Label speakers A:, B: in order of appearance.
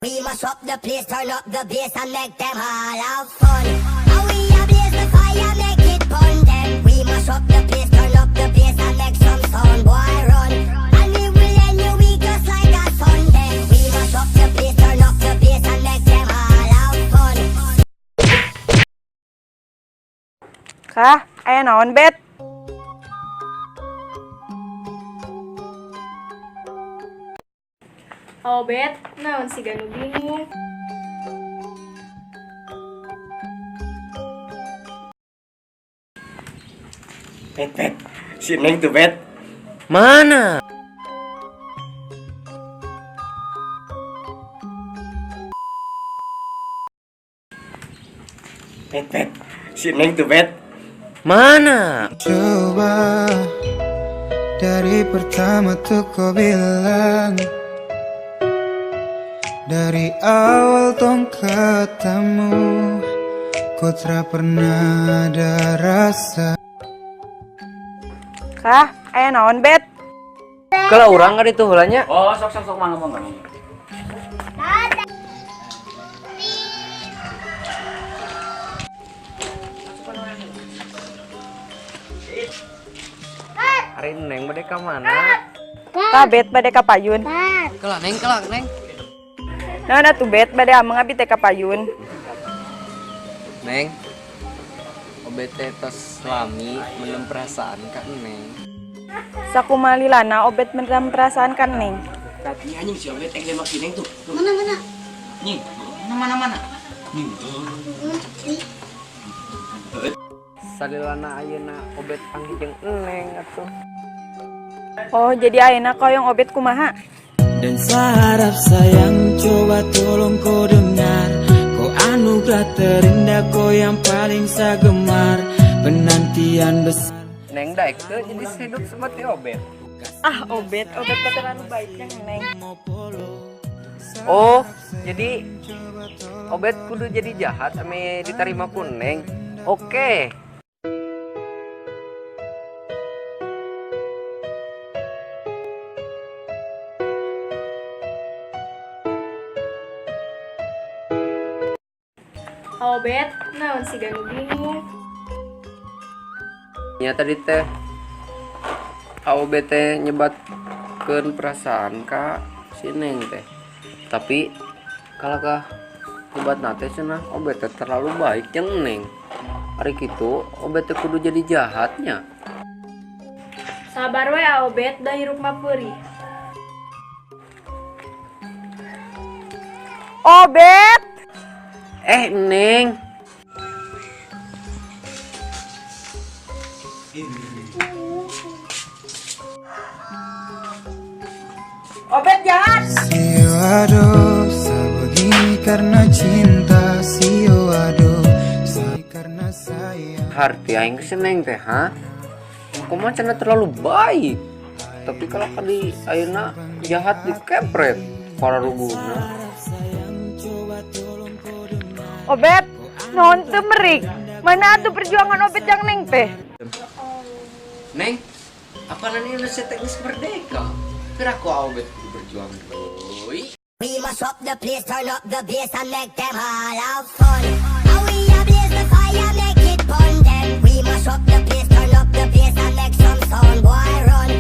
A: We must up the place, turn up the bass and make them all have fun. And we a blaze the fire, make it fun them. We must up the place, turn up the bass and make some sound, boy run. And we will end your week just like a Sunday. We must up the place, turn up the bass and make them all have fun.
B: ค่ะไอ้นอนเบ็ด
C: Oh bet, naon si Ganu bingung.
D: Bet, si Neng tuh Bet.
E: Mana?
D: Bet, si Neng tuh Bet.
E: Mana?
F: Coba dari pertama tuh kau bilang, dari awal tong ketemu, ku tak pernah ada rasa.
B: ค่ะไอ้นอนเบ็ด
E: Kalau orang kan itu hulanya.
D: Oh, sok mangga.
E: Hari Neng bade ka mana?
B: ka bet bade kapayun
E: Kelak Neng.
B: nah tuh bet bade amang abi teh kapayun
E: Neng. OBT tos lami menem perasaan ka Neng.
B: sakumalilana obet mendam perasaan kan neng
D: Ini anjing si Bet yang nembak si Neng tuh.
A: Mana?
D: Nih, mana? Nih.
E: Salilana ayeuna obet panggil jeung Neng atuh.
B: oh jadi ayeuna koyong obet kumaha
F: Dan seharap sayang, coba tolong kau dengar, kau anugerah terindah, kau yang paling saya gemar, penantian besar.
E: Neng daek teu jadi hidup seperti obet.
B: obet terlalu baiknya neng
E: Oh, jadi obet kudu jadi jahat ame diterima ku Neng. Oke.
C: Oh bet, naon si Ganu bingung.
E: Nya tadi teh AOB teh nyebatkeun perasaan ka si Neng teh. Tapi kalau kah nyebat teh cenah OB teh terlalu baik jeung Neng. Ari kitu OB teh kudu jadi jahatnya.
C: Sabar we oh bet, da hirup mah peurih.
B: obet
E: Neng.
B: obet jahat
F: Sio aduh, begini karena cinta. Sio aduh, karena sayang.
E: Harti aing si Neng teh, ha? Kumaha cenah terlalu baik. Tapi kalau kali ayeuna jahat dikepret para ruguna.
B: obet non teu merik mana atuh perjuangan obet yang neng teh
E: Neng, apa nanti Indonesia teknis merdeka? Kira aku awet berjuang doi.
A: We must up the place, turn up the bass and make them all have fun. And we a blaze the fire, make it fun them. We must up the place, turn up the bass and make some sound, boy run.